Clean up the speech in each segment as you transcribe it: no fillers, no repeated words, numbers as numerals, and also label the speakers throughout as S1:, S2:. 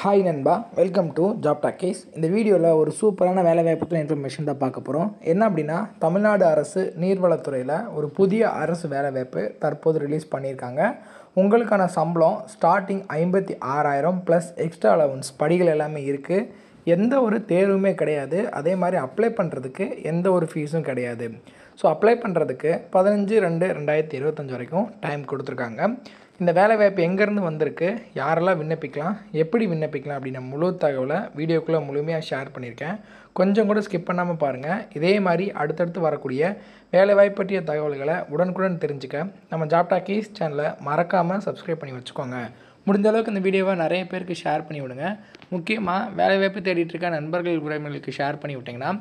S1: Hi நண்பா, welcome to job talkies. இந்த வீடியோவில் ஒரு சூப்பரான வேலைவாய்ப்பு இன்ஃபர்மேஷன் தான் பார்க்க போகிறோம். என்ன அப்படின்னா, தமிழ்நாடு அரசு நீர்வளத்துறையில் ஒரு புதிய அரசு வேலைவாய்ப்பு தற்போது ரிலீஸ் பண்ணியிருக்காங்க. உங்களுக்கான சம்பளம் ஸ்டார்டிங் 56,000 ப்ளஸ் எக்ஸ்ட்ரா அலவன்ஸ் படிகள் எல்லாமே இருக்குது. எந்த ஒரு தேர்வுமே கிடையாது. அதே மாதிரி அப்ளை பண்ணுறதுக்கு எந்த ஒரு ஃபீஸும் கிடையாது. ஸோ அப்ளை பண்ணுறதுக்கு 15/2/2025 வரைக்கும் டைம் கொடுத்துருக்காங்க. இந்த வேலைவாய்ப்பு எங்கேருந்து வந்திருக்கு, யாரெல்லாம் விண்ணப்பிக்கலாம், எப்படி விண்ணப்பிக்கலாம் அப்படின்ற முழு தகவலை வீடியோக்குள்ளே முழுமையாக ஷேர் பண்ணியிருக்கேன். கொஞ்சம் கூட ஸ்கிப் பண்ணாமல் பாருங்கள். இதே மாதிரி அடுத்தடுத்து வரக்கூடிய வேலைவாய்ப்பு பற்றிய தகவல்களை உடனுக்குடன் தெரிஞ்சுக்க நம்ம ஜாப் டாக்கீஸ் சேனலை மறக்காமல் சப்ஸ்கிரைப் பண்ணி வச்சுக்கோங்க. முடிஞ்ச அளவுக்கு இந்த வீடியோவை நிறைய பேருக்கு ஷேர் பண்ணி விடுங்க. முக்கியமாக வேலைவாய்ப்பு தேடிட்டு இருக்க நண்பர்கள் உறவினர்களுக்கு ஷேர் பண்ணி விட்டிங்கன்னா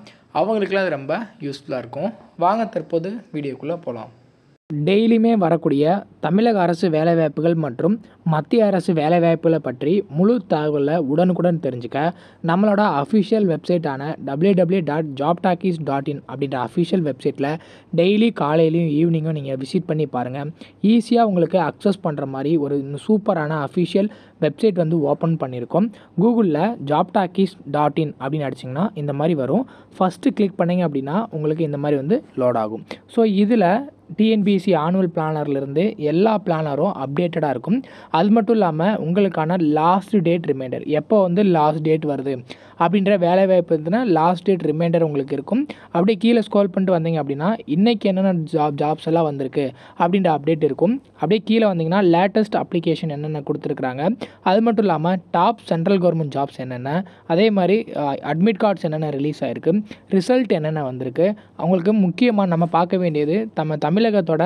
S1: அவங்களுக்குலாம் அது ரொம்ப யூஸ்ஃபுல்லாக இருக்கும். வாங்க தற்போது வீடியோக்குள்ளே போகலாம். டெய்லியுமே வரக்கூடிய தமிழக அரசு வேலைவாய்ப்புகள் மற்றும் மத்திய அரசு வேலைவாய்ப்புகளை பற்றி முழு தகவலை உடனுக்குடன் தெரிஞ்சுக்க நம்மளோட அஃபிஷியல் வெப்சைட்டான www.jobtalkies.in அப்படின்ற அஃபிஷியல் வெப்சைட்டில் டெய்லி காலையிலையும் ஈவினிங்கும் நீங்கள் விசிட் பண்ணி பாருங்கள். ஈஸியாக உங்களுக்கு அக்சஸ் பண்ணுற மாதிரி ஒரு சூப்பரான அஃபிஷியல் வெப்சைட் வந்து ஓப்பன் பண்ணியிருக்கோம். கூகுளில் jobtalkies.in அப்படின்னு அடிச்சிங்கன்னா இந்த மாதிரி வரும். ஃபஸ்ட்டு கிளிக் பண்ணிங்க அப்படின்னா உங்களுக்கு இந்த மாதிரி வந்து லோட் ஆகும். ஸோ இதில் டிஎன்பிஎஸ்சி ஆனுவல் பிளானர்லேருந்து எல்லா பிளானரும் அப்டேட்டடாக இருக்கும். அது மட்டும் இல்லாமல் உங்களுக்கான லாஸ்ட் டேட் ரிமைண்டர், எப்போ வந்து லாஸ்ட் டேட் வருது அப்படின்ற வேலைவாய்ப்பு இருந்துன்னா லாஸ்ட் டேட் ரிமைண்டர் உங்களுக்கு இருக்கும். அப்படியே கீழே ஸ்க்ரோல் பண்ணிட்டு வந்தீங்க அப்படின்னா இன்றைக்கி என்னென்ன ஜாப்ஸ் எல்லாம் வந்திருக்கு அப்படின்ற அப்டேட் இருக்கும். அப்படியே கீழே வந்தீங்கன்னா லேட்டஸ்ட் அப்ளிகேஷன் என்னென்ன கொடுத்துருக்குறாங்க, அது மட்டும் இல்லாமல் டாப் சென்ட்ரல் கவர்மெண்ட் ஜாப்ஸ் என்னென்ன, அதே மாதிரி அட்மிட் கார்ட்ஸ் என்னென்ன ரிலீஸ் ஆகிருக்கு, ரிசல்ட் என்னென்ன வந்திருக்கு. அவங்களுக்கு முக்கியமாக நம்ம பார்க்க வேண்டியது தமிழகத்தோட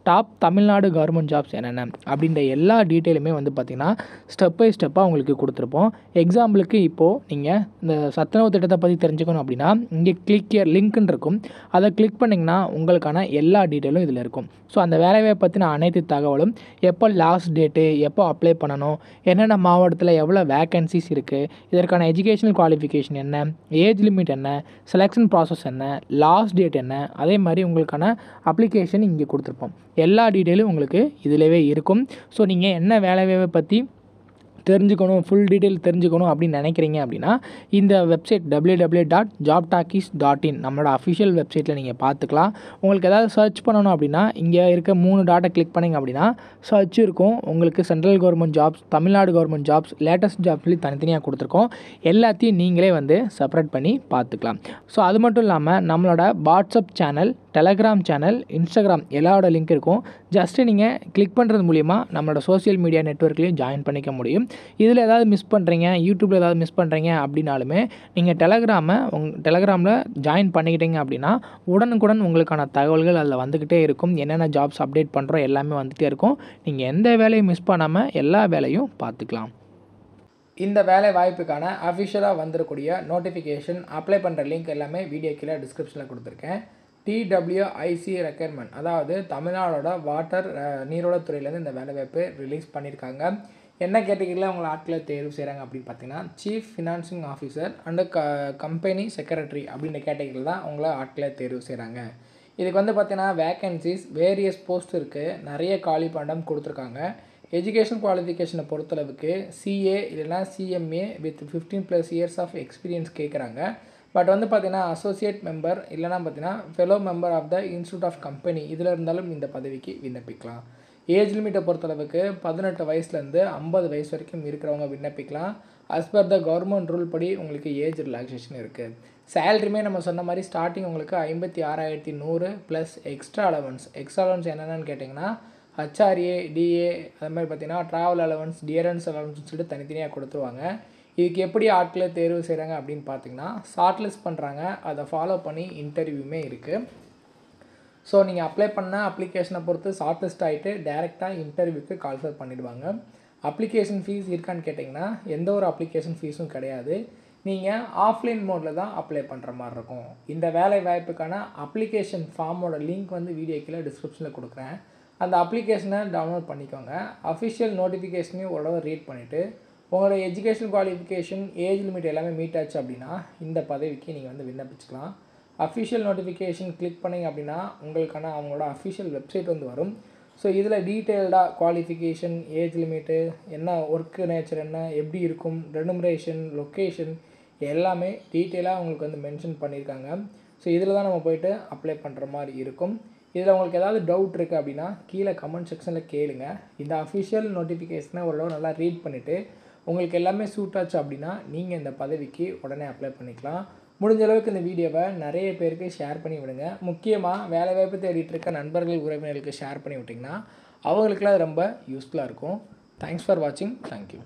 S1: டாப் தமிழ்நாடு கவர்மெண்ட் ஜாப்ஸ் என்னென்ன அப்படின்ற எல்லா டீட்டெயிலுமே வந்து பார்த்திங்கன்னா ஸ்டெப் பை ஸ்டெப்பாக உங்களுக்கு கொடுத்துருப்போம். எக்ஸாம்பிளுக்கு இப்போது நீங்கள் இந்த சத்துணவு திட்டத்தை பற்றி தெரிஞ்சுக்கணும் அப்படின்னா இங்கே கிளிக் லிங்க்னு இருக்கும். அதை கிளிக் பண்ணிங்கன்னா உங்களுக்கான எல்லா டீட்டெயிலும் இதில் இருக்கும். ஸோ அந்த வேலைவாய்ப்பை பற்றின அனைத்து தகவலும், எப்போ லாஸ்ட் டேட்டு, எப்போ அப்ளை பண்ணணும், என்னென்ன மாவட்டத்தில் எவ்வளோ வேக்கன்சிஸ் இருக்குது, இதற்கான எஜுகேஷனல் குவாலிஃபிகேஷன் என்ன, ஏஜ் லிமிட் என்ன, செலெக்ஷன் ப்ராசஸ் என்ன, லாஸ்ட் டேட் என்ன, அதே மாதிரி உங்களுக்கான அப்ளிகேஷன் இங்கே கொடுத்துருப்போம். எல்லா டீட்டெயிலும் உங்களுக்கு இதிலவே இருக்கும். ஸோ நீங்கள் என்ன வேலைவாய்ப்பை பற்றி தெரிஞ்சுக்கணும், ஃபுல் டீட்டெயில் தெரிஞ்சுக்கணும் அப்படின்னு நினைக்கிறீங்க அப்படின்னா இந்த வெப்சைட் www.jobtalkies.in நம்மளோட அஃபிஷியல் வெப்சைட்டில் நீங்கள் பார்த்துக்கலாம். உங்களுக்கு ஏதாவது சர்ச் பண்ணணும் அப்படின்னா இங்கே இருக்க 3 டாட்டை கிளிக் பண்ணிங்க அப்படின்னா சர்ச் இருக்கும். உங்களுக்கு central government jobs, Tamil Nadu government jobs, latest jobs சொல்லி தனித்தனியாக கொடுத்துருக்கோம். எல்லாத்தையும் நீங்களே வந்து செப்பரேட் பண்ணி பார்த்துக்கலாம். ஸோ அது மட்டும் இல்லாமல் நம்மளோட WhatsApp channel, Telegram channel, Instagram எல்லாரோட லிங்க் இருக்கும். ஜஸ்ட்டு நீங்கள் கிளிக் பண்ணுறது மூலிமா நம்மளோட சோஷியல் மீடியா நெட்வொர்க்லேயும் ஜாயின் பண்ணிக்க முடியும். இதில் ஏதாவது மிஸ் பண்ணுறீங்க, யூடியூப்பில் ஏதாவது மிஸ் பண்ணுறீங்க அப்படின்னாலுமே நீங்கள் டெலகிராமில் ஜாயின் பண்ணிக்கிட்டீங்க அப்படின்னா உடனுக்குடன் உங்களுக்கான தகவல்கள் அதில் வந்துக்கிட்டே இருக்கும். என்னென்ன ஜாப்ஸ் அப்டேட் பண்ணுறோம் எல்லாமே வந்துகிட்டே இருக்கும். நீங்கள் எந்த வேலையும் மிஸ் பண்ணாமல் எல்லா வேலையும் பார்த்துக்கலாம். இந்த வேலை வாய்ப்புக்கான அஃபிஷியலாக வந்துடக்கூடிய நோட்டிஃபிகேஷன், அப்ளை பண்ணுற லிங்க் எல்லாமே வீடியோ கீழே டிஸ்கிரிப்ஷனில் கொடுத்துருக்கேன். TWIC ரெக்யர்மெண்ட், அதாவது தமிழ்நாடோட வாட்டர் நீர்வளத்துறையிலேருந்து இந்த வேலைவாய்ப்பு ரிலீஸ் பண்ணியிருக்காங்க. என்ன கேட்டகரியில் உங்களை ஆட்களை தேர்வு செய்கிறாங்க அப்படின்னு பார்த்தீங்கன்னா chief financing officer and company secretary அப்படின்ற கேட்டகரியில் தான் உங்களை ஆட்களை தேர்வு செய்கிறாங்க. இதுக்கு வந்து பார்த்தீங்கன்னா வேக்கன்சிஸ் வேரியஸ் போஸ்ட் இருக்குது. நிறைய காலி பண்டம் கொடுத்துருக்காங்க. எஜுகேஷன் குவாலிஃபிகேஷனை பொறுத்தளவுக்கு CA இல்லைனா CMA with 15+ years of experience கேட்குறாங்க. பட் வந்து பார்த்திங்கன்னா அசோசியேட் மெம்பர் இல்லைனா பார்த்திங்கன்னா fellow member of the institute of company இதில் இருந்தாலும் இந்த பதவிக்கு விண்ணப்பிக்கலாம். ஏஜ் லிமிட்டை பொறுத்தளவுக்கு 18 வயசுலேருந்து 50 வயசு வரைக்கும் இருக்கிறவங்க விண்ணப்பிக்கலாம். As per the government rule படி உங்களுக்கு ஏஜ் ரிலாக்ஸேஷன் இருக்குது. சேலரியுமே நம்ம சொன்ன மாதிரி ஸ்டார்டிங் உங்களுக்கு 56,100 ப்ளஸ் எக்ஸ்ட்ரா அலவன்ஸ் என்னென்னு கேட்டிங்கன்னா HRA, DA, அது மாதிரி பார்த்திங்கன்னா ட்ராவல் அலவன்ஸ், டியரன்ஸ் அலவன்ஸ் சொல்லிட்டு தனித்தனியாக கொடுத்துருவாங்க. இதுக்கு எப்படி ஆட்களை தேர்வு செய்கிறாங்க அப்படின்னு பார்த்தீங்கன்னா ஷார்ட்லிஸ்ட் பண்ணுறாங்க. அதை ஃபாலோ பண்ணி இன்டர்வியூமே இருக்குது. ஸோ நீங்கள் அப்ளை பண்ண அப்ளிகேஷனை பொறுத்து ஷார்ட்லிஸ்ட் ஆகிட்டு டேரெக்டாக இன்டர்வியூக்கு கால்ஃபர் பண்ணிவிடுவாங்க. அப்ளிகேஷன் ஃபீஸ் இருக்கான்னு கேட்டிங்கன்னா எந்த ஒரு அப்ளிகேஷன் ஃபீஸும் கிடையாது. நீங்கள் ஆஃப்லைன் மோடில் தான் அப்ளை பண்ணுற மாதிரி இருக்கும். இந்த வேலை வாய்ப்புக்கான அப்ளிகேஷன் ஃபார்மோட லிங்க் வந்து வீடியோ கீழே டிஸ்கிரிப்ஷனில் கொடுக்குறேன். அந்த அப்ளிகேஷனை டவுன்லோட் பண்ணிக்கோங்க. அஃபிஷியல் நோட்டிஃபிகேஷனையும் உடனே ரீட் பண்ணிவிட்டு உங்களோட எஜுகேஷன் குவாலிஃபிகேஷன், ஏஜ் லிமிட் எல்லாமே மீட் ஆச்சு அப்படின்னா இந்த பதவிக்கு நீங்கள் வந்து விண்ணப்பிச்சுக்கலாம். அஃபிஷியல் நோட்டிஃபிகேஷன் கிளிக் பண்ணிங்க அப்படின்னா உங்களுக்கான அவங்களோட அஃபிஷியல் வெப்சைட் வந்து வரும். ஸோ இதில் டீட்டெயில்டாக குவாலிஃபிகேஷன், ஏஜ் லிமிட்டு, என்ன ஒர்க்கு நேச்சர் என்ன, எப்படி இருக்கும், ரெனுமரேஷன், லொக்கேஷன் எல்லாமே டீட்டெயிலாக உங்களுக்கு வந்து மென்ஷன் பண்ணியிருக்காங்க. ஸோ இதில் தான் நம்ம போய்ட்டு அப்ளை பண்ணுற மாதிரி இருக்கும். இதில் உங்களுக்கு ஏதாவது டவுட் இருக்குது அப்படின்னா கீழே கமெண்ட் செக்ஷனில் கேளுங்க. இந்த அஃபிஷியல் நோட்டிஃபிகேஷனை ஓரளவு நல்லா ரீட் பண்ணிவிட்டு உங்களுக்கு எல்லாமே சூட் ஆச்சு அப்படின்னா நீங்கள் இந்த பதவிக்கு உடனே அப்ளை பண்ணிக்கலாம். முடிஞ்ச அளவுக்கு இந்த வீடியோவை நிறைய பேருக்கு ஷேர் பண்ணி விடுங்க. முக்கியமாக வேலைவாய்ப்பு தேடிட்டு இருக்க நண்பர்கள், உறவினர்களுக்கு ஷேர் பண்ணி விட்டிங்கன்னா அவங்களுக்குலாம் அது ரொம்ப யூஸ்ஃபுல்லாக இருக்கும். தேங்க்ஸ் ஃபார் வாட்சிங். தேங்க்யூ.